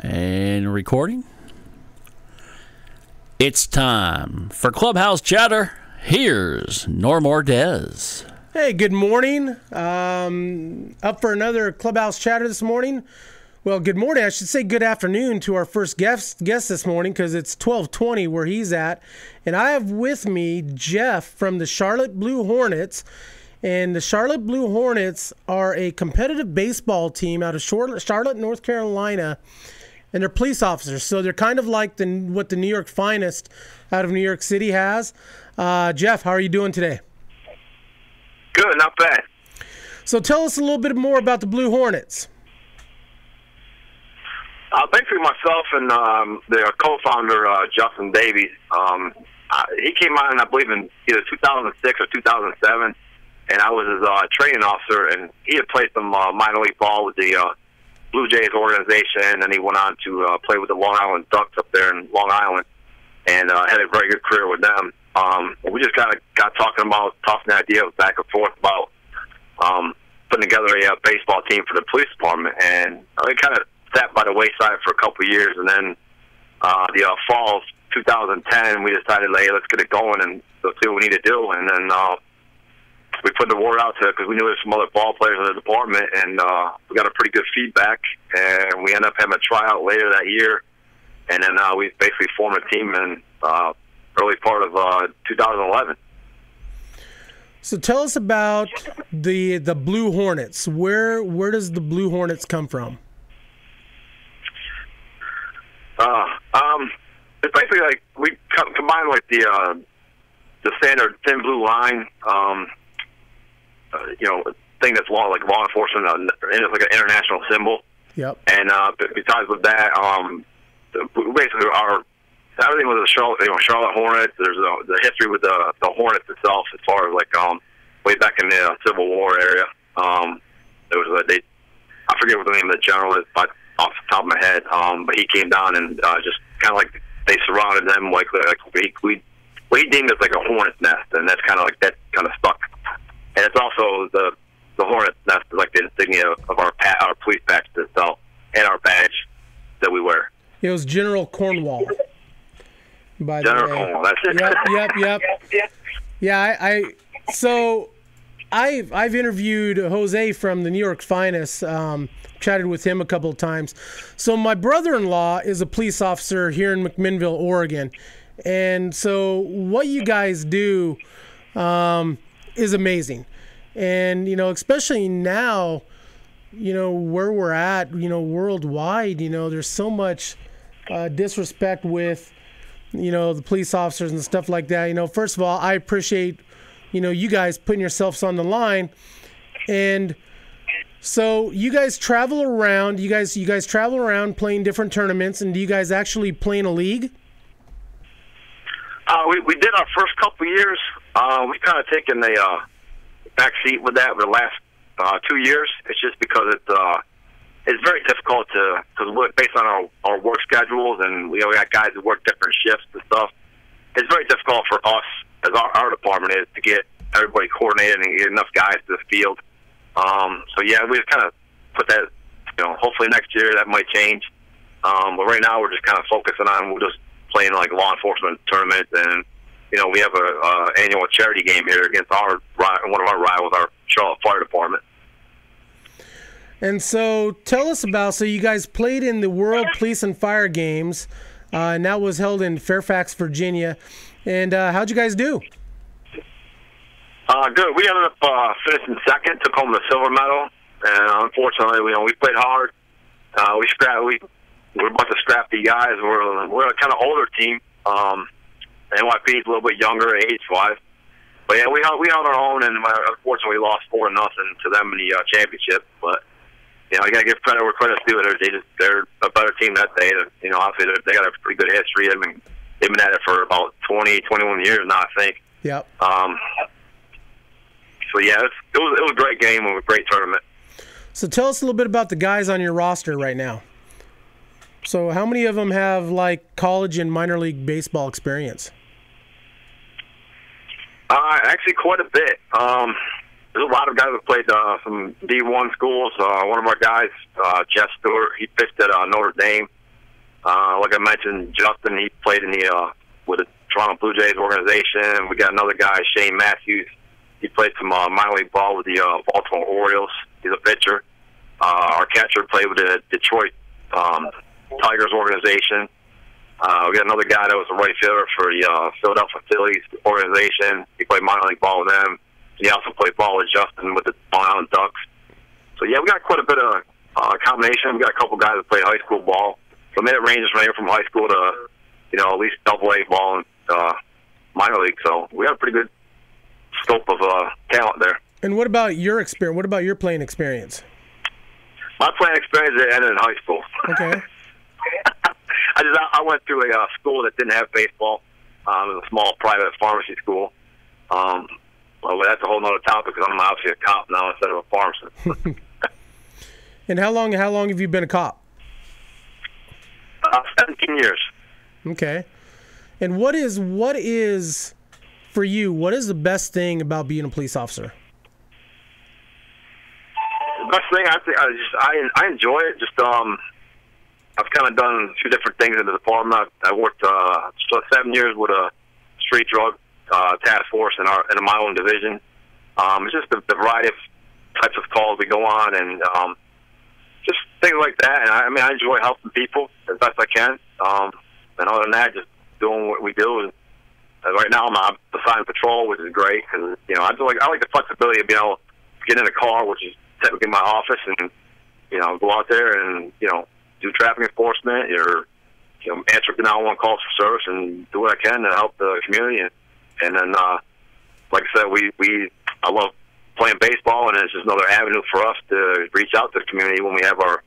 And recording. It's time for Clubhouse Chatter. Here's Norm Ordez. Hey, good morning. Up for another Clubhouse Chatter this morning. Well, good morning. I should say good afternoon to our first guest this morning because it's 12:20 where he's at. And I have with me Jeff from the Charlotte Blue Hornets. And the Charlotte Blue Hornets are a competitive baseball team out of Charlotte, North Carolina. And they're police officers. So they're kind of like what the New York Finest out of New York City has. Jeff, how are you doing today? Good, not bad. So tell us a little bit more about the Blue Hornets. Basically, myself and the co-founder, Justin Davies, he came on, I believe, in either 2006 or 2007, and I was his training officer, and he had played some minor league ball with the Blue Jays organization, and he went on to play with the Long Island Ducks up there in Long Island, and had a very good career with them. We just kind of got talking about, tossing ideas back and forth about putting together a baseball team for the police department, and we kind of sat by the wayside for a couple of years, and then the fall of 2010, we decided, hey, let's get it going and let's see what we need to do. And then we put the word out to it because we knew there were some other ball players in the department, and we got a pretty good feedback, and we ended up having a tryout later that year, and then we basically formed a team in early part of 2011. So tell us about the Blue Hornets. Where does the Blue Hornets come from? It's basically like we combine like the standard thin blue line, thing that's law enforcement, and it's like an international symbol. Yep. And besides with that, basically everything with the Charlotte Hornets. There's the history with the Hornets itself, as far as like way back in the Civil War area. There was I forget what the name of the general is, but off the top of my head, but he came down and just kind of like they surrounded them like he deemed it like a hornet's nest, and that's kind of like that kind of stuck. And it's also the hornet's nest is like the insignia of our police patch itself and our badge that we wear. It was General Cornwall. By General the way. Cornwall, that's it. Yep. Yeah, I've interviewed Jose from the New York Finest. Chatted with him a couple of times. So my brother-in-law is a police officer here in McMinnville, Oregon. And so what you guys do is amazing. And, especially now, where we're at, worldwide, there's so much disrespect with, the police officers and stuff like that. First of all, I appreciate, you guys putting yourselves on the line. And so you guys travel around. You guys travel around playing different tournaments, and do you guys actually play in a league? We did our first couple of years. We kind of taken the back seat with that for the last 2 years. It's just because it's very difficult because based on our work schedules, and we got guys who work different shifts and stuff. It's very difficult for us, as our department is, to get everybody coordinated and get enough guys to the field. So yeah, we just kind of put that, hopefully next year that might change. But right now we're just kind of focusing on, we're just playing like law enforcement tournaments, and, we have a annual charity game here against one of our rivals, our Charlotte Fire Department. And so tell us about, so you guys played in the World Police and Fire Games, and that was held in Fairfax, Virginia. And how'd you guys do? Good. We ended up finishing second, took home the silver medal, and unfortunately, we played hard. We're a bunch of scrappy guys. We're a kind of older team. NYP is a little bit younger age-wise, but yeah, we held our own, and unfortunately, we lost 4-0 to them in the championship. But you gotta give credit where credit's due. They're a better team that day. Obviously, they got a pretty good history. I mean, they've been at it for about 20, 21 years now, I think. Yep. So yeah, it was a great game and a great tournament. So tell us a little bit about the guys on your roster right now. So how many of them have like college and minor league baseball experience? Actually, quite a bit. There's a lot of guys that played some D1 schools. One of our guys, Jeff Stewart, he pitched at Notre Dame. Like I mentioned, Justin, he played in the with the Toronto Blue Jays organization. We got another guy, Shane Matthews. He played some minor league ball with the Baltimore Orioles. He's a pitcher. Our catcher played with the Detroit Tigers organization. We got another guy that was a right fielder for the Philadelphia Phillies organization. He played minor league ball with them. He also played ball with Justin with the Long Island Ducks. So, yeah, we got quite a bit of combination. We got a couple guys that played high school ball. So, I mean, it ranges from high school to, at least double-A ball and minor league. So, we got a pretty good scope of talent there. And what about your experience? What about your playing experience? My playing experience ended in high school. Okay. I went to a school that didn't have baseball. It was a small private pharmacy school. Well, that's a whole nother topic because I'm obviously a cop now instead of a pharmacist. And how long have you been a cop? 17 years. Okay. And what is for you? What is the best thing about being a police officer? The best thing I enjoy it. Just I've kind of done a few different things in the department. I worked 7 years with a street drug task force in my own division. It's just the variety of types of calls we go on and just things like that. And I enjoy helping people as best I can. And other than that, just doing what we do. And right now I'm assigned patrol, which is great because I like the flexibility of being able to get in a car, which is typically my office, and go out there and do traffic enforcement or answer 911 calls for service and do what I can to help the community. And then, like I said, I love playing baseball, and it's just another avenue for us to reach out to the community when we have our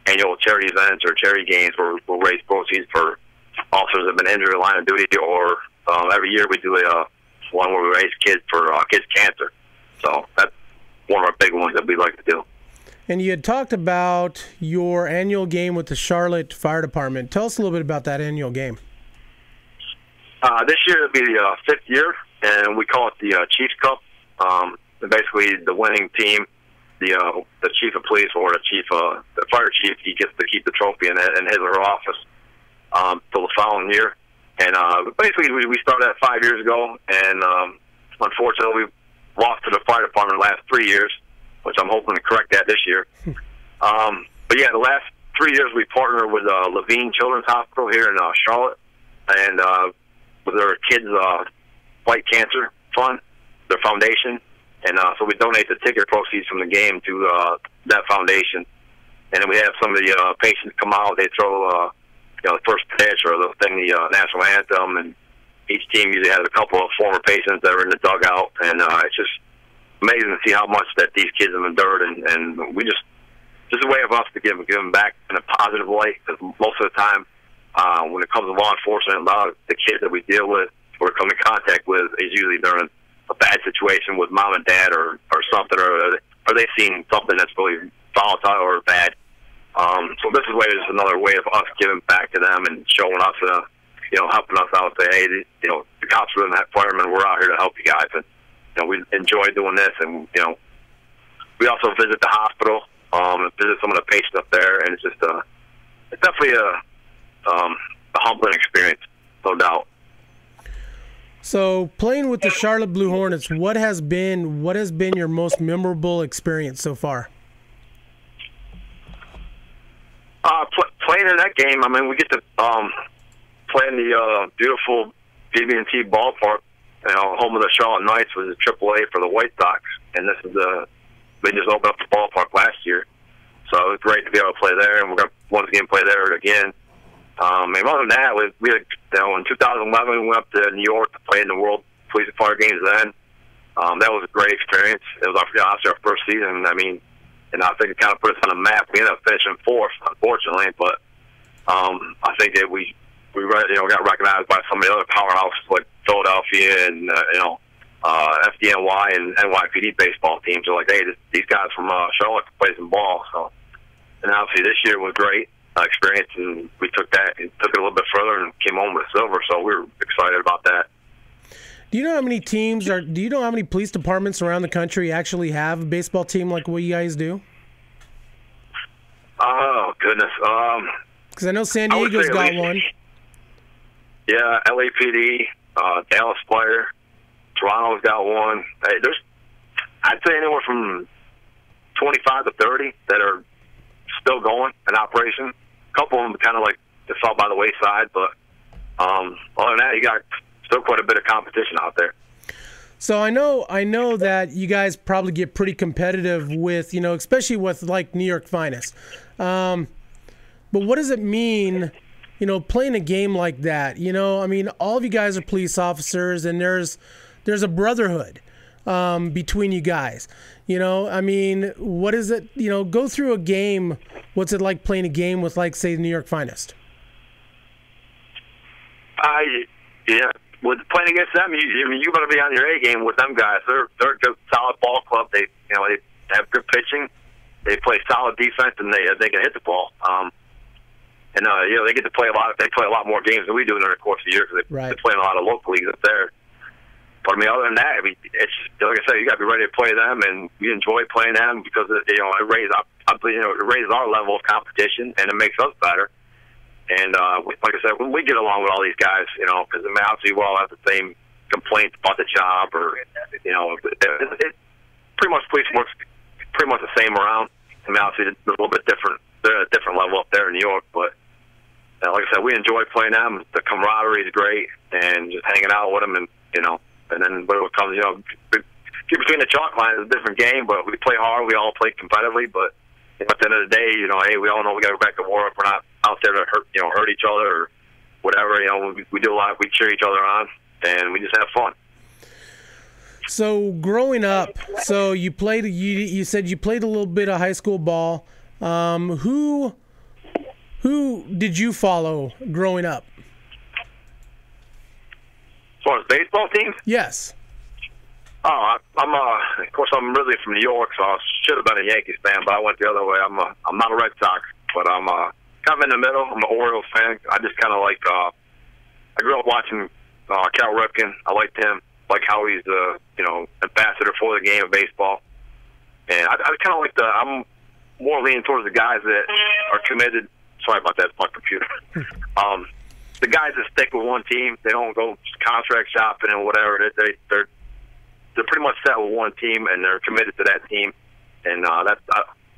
annual charity events or charity games where we'll raise proceeds for officers that have been injured in line of duty, or every year we do a one where we raise kids for kids' cancer. So that's one of our big ones that we like to do. And you had talked about your annual game with the Charlotte Fire Department. Tell us a little bit about that annual game. This year it'll be the 5th year, and we call it the Chiefs Cup. And basically, the winning team, the chief of police or the fire chief, he gets to keep the trophy in his or her office till the following year. And basically, we started that 5 years ago, and unfortunately, we lost to the fire department the last 3 years, which I'm hoping to correct that this year. But yeah, the last 3 years we partnered with Levine Children's Hospital here in Charlotte, and with their kids' fight cancer fund, their foundation, and so we donate the ticket proceeds from the game to that foundation. And then we have some of the patients come out, they throw the first pitch or they'll sing the national anthem, and each team usually has a couple of former patients that are in the dugout, and it's just amazing to see how much that these kids have endured, and we just a way of us to give them back in a positive light, because most of the time when it comes to law enforcement, a lot of the kids that we deal with or come in contact with is usually during a bad situation with mom and dad or something, or they've seen something that's really volatile or bad. So this is just another way of us giving back to them and showing us, helping us out. Say, hey, the cops and the firemen, we're out here to help you guys, and we enjoy doing this. And we also visit the hospital, and visit some of the patients up there, and it's just it's definitely a humbling experience, no doubt. So, playing with the Charlotte Blue Hornets, what has been your most memorable experience so far? Playing in that game, we get to play in the beautiful BB&T ballpark, home of the Charlotte Knights, was a AAA for the White Sox, and this is they just opened up the ballpark last year, so it was great to be able to play there, and we're going to once again play there again. And other than that, we had, in 2011 we went up to New York to play in the World Police and Fire Games then. That was a great experience. It was obviously our first season. And I think it kind of put us on the map. We ended up finishing 4th, unfortunately, but I think that we got recognized by some of the other powerhouses like Philadelphia and FDNY and NYPD baseball teams. They're like, hey, these guys from Charlotte can play some ball. So, and obviously this year was great experience, and we took it a little bit further and came home with silver. So we were excited about that. Do you know how many do you know how many police departments around the country actually have a baseball team like what you guys do? Oh, goodness. Because I know San I would Diego's say at got least- one. Yeah, LAPD, Dallas Fire, Toronto's got one. Hey, I'd say anywhere from 25 to 30 that are still going in operation. A couple of them kind of like just fell by the wayside, but other than that, you got still quite a bit of competition out there. So I know that you guys probably get pretty competitive with, especially with like New York Finest. But what does it mean, playing a game like that? I mean, all of you guys are police officers, and there's a brotherhood between you guys. I mean, what is it? Go through a game. What's it like playing a game with, like, say, the New York Finest? Yeah. With playing against them, you got to be on your A game with them guys. They're a good, solid ball club. They have good pitching. They play solid defense, and they can hit the ball. They get to play a lot. They play a lot more games than we do during the course of the year because they play in a lot of local leagues up there. But I mean, other than that, it's like I said, you got to be ready to play them, and we enjoy playing them because it raises our level of competition, and it makes us better. And like I said, we get along with all these guys, because obviously we all have the same complaints about the job, or it pretty much police works pretty much the same around. I mean, obviously it's a little bit different. They're at a different level up there in New York, but like I said, we enjoy playing them. The camaraderie is great, and just hanging out with them, and then when it comes, get between the chalk lines is a different game, but we play hard. We all play competitively, but at the end of the day, hey, we all know we got to go back to work. We're not out there to hurt each other or whatever. We do a lot. We cheer each other on, and we just have fun. So growing up, you played. You said you played a little bit of high school ball. Who did you follow growing up? As far as baseball teams? Yes. Oh, of course, I'm originally from New York, so I should have been a Yankees fan, but I went the other way. I'm not a Red Sox, but I'm kind of in the middle. I'm an Orioles fan. I just kind of like, I grew up watching Cal Ripken. I liked him, like how he's ambassador for the game of baseball. And I kind of like I'm more leaning towards the guys that are committed. Sorry about that, it's my computer. The guys that stick with one team, they don't go contract shopping and whatever. They're pretty much set with one team, and they're committed to that team. And I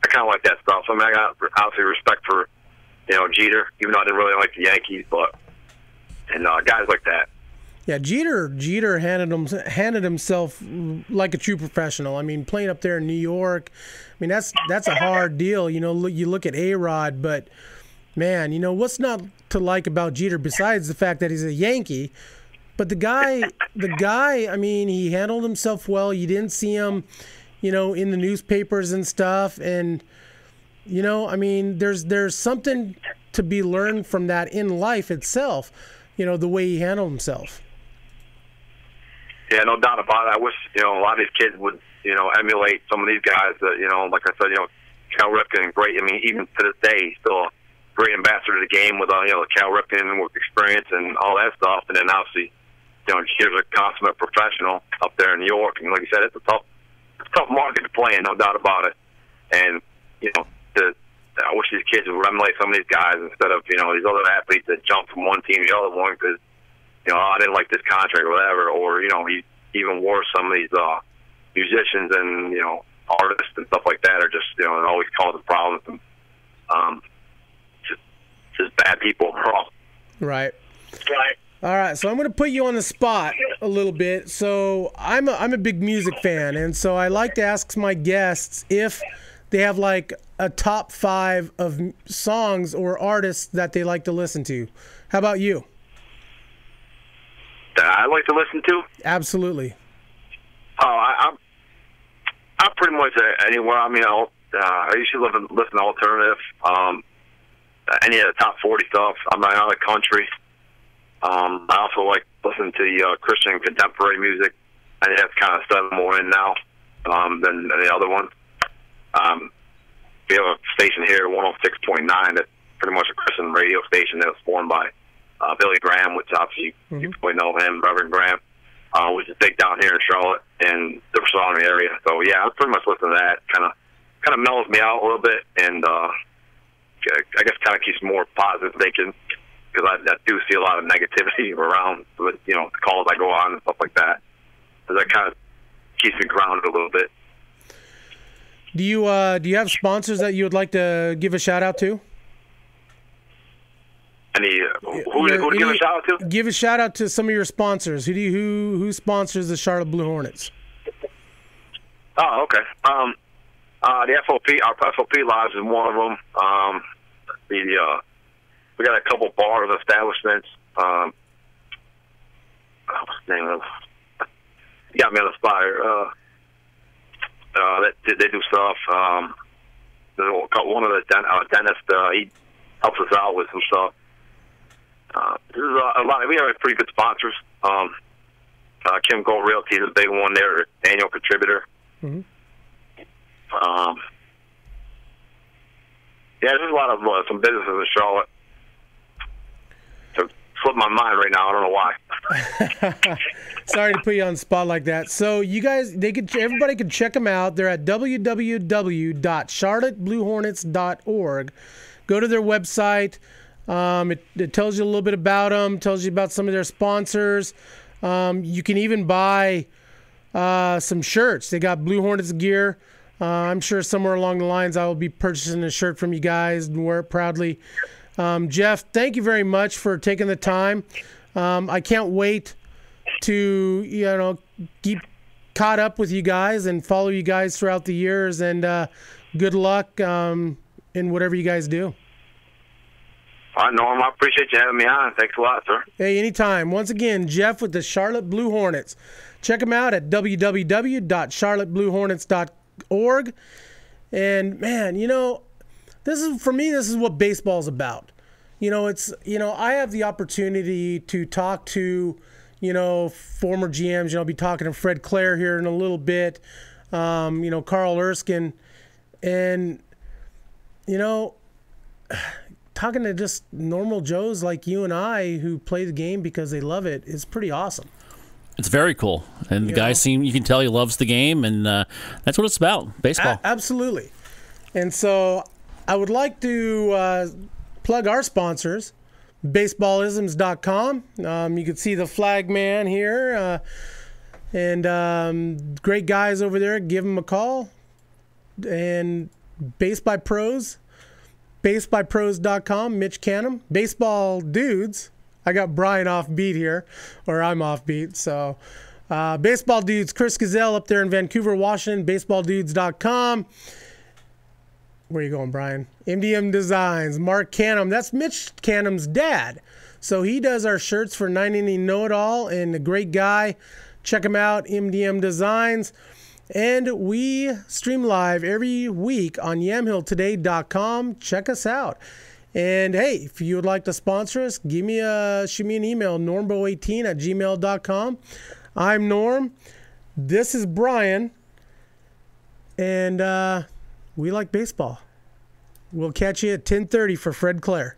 kind of like that stuff. So I mean, I got obviously respect for Jeter, even though I didn't really like the Yankees, but guys like that. Yeah, Jeter handed himself like a true professional. I mean, playing up there in New York, I mean that's a hard deal. You look at A-Rod, but man, what's not to like about Jeter besides the fact that he's a Yankee? But the guy, I mean, he handled himself well. You didn't see him, in the newspapers and stuff. And, I mean, there's something to be learned from that in life itself, the way he handled himself. Yeah, no doubt about it. I wish, a lot of these kids would, emulate some of these guys that, like I said, Cal Ripken, great. I mean, even to this day, he's still a great ambassador to the game with, Cal Ripken with experience and all that stuff. And then obviously, Jeter's a consummate professional up there in New York, and like you said, it's a tough market to play in, no doubt about it. And I wish these kids would emulate some of these guys instead of these other athletes that jump from one team to the other one because I didn't like this contract or whatever, or even worse, some of these musicians and artists and stuff like that are just always causing problems and just bad people overall. Right. All right, so I'm going to put you on the spot a little bit. So I'm a big music fan, and so I like to ask my guests if they have like a top 5 of songs or artists that they like to listen to. How about you? That I like to listen to? Absolutely. Oh, I'm pretty much anywhere. I mean, I usually listen to alternative. Any of the top 40 stuff. I like country. I also like listening to Christian contemporary music. I think that's kind of stuff more in now than the other ones. We have a station here, 106.9, that's pretty much a Christian radio station that was formed by Billy Graham, which obviously you probably know him, Reverend Graham, which is big down here in Charlotte and the surrounding area. So yeah, I pretty much listen to that. Kind of mellows me out a little bit, and I guess kind of keeps more positive thinking, because I do see a lot of negativity around with, the calls I go on and stuff like that. So that kind of keeps me grounded a little bit. Do you have sponsors that you would like to give a shout out to? Who to give a shout out to? Give a shout out to some of your sponsors. Who sponsors the Charlotte Blue Hornets? Oh, okay. The FOP, our FOP Lodge is one of them. We got a couple bars, establishments. What's the name of them? You got me on the spot here. They do stuff. One of the dentists, he helps us out with some stuff. There's a lot. We have pretty good sponsors. Kim Gold Realty is a big one there, annual contributor. Mm-hmm. Yeah, there's a lot of some businesses in Charlotte. To slip my mind right now, I don't know why. Sorry to put you on the spot like that. So you guys, everybody can check them out. They're at www.charlottebluehornets.org. Go to their website. It tells you a little bit about them, tells you about some of their sponsors. You can even buy some shirts. They got Blue Hornets gear. I'm sure somewhere along the lines I will be purchasing a shirt from you guys and wear it proudly. Jeff, thank you very much for taking the time. I can't wait to keep caught up with you guys and follow you guys throughout the years. And good luck in whatever you guys do. All right, Norm, I appreciate you having me on. Thanks a lot, sir. Hey, anytime. Once again, Jeff with the Charlotte Blue Hornets. Check them out at www.charlottebluehornets.org. And man, this is what baseball's about. I have the opportunity to talk to, former GMs. I'll be talking to Fred Clare here in a little bit. Carl Erskine, and talking to just normal Joes like you and I who play the game because they love it is pretty awesome. It's very cool. And the guy you can tell he loves the game, and that's what it's about, baseball. Absolutely. And so I would like to plug our sponsors, baseballisms.com. You can see the flag man here, and great guys over there. Give them a call. And Base by Pros, basebypros.com, Mitch Canham. Baseball Dudes, I got Brian off beat here, or I'm off beat. So Baseball Dudes, Chris Gazelle up there in Vancouver, Washington, baseballdudes.com. Where are you going, Brian? MDM Designs, Mark Canham. That's Mitch Canham's dad. So he does our shirts for 9 Know-It-All, and a great guy. Check him out, MDM Designs. And we stream live every week on yamhilltoday.com. Check us out. And hey, if you would like to sponsor us, shoot me an email, normbo18@gmail.com. I'm Norm. This is Brian. And we like baseball. We'll catch you at 10:30 for Fred Clare.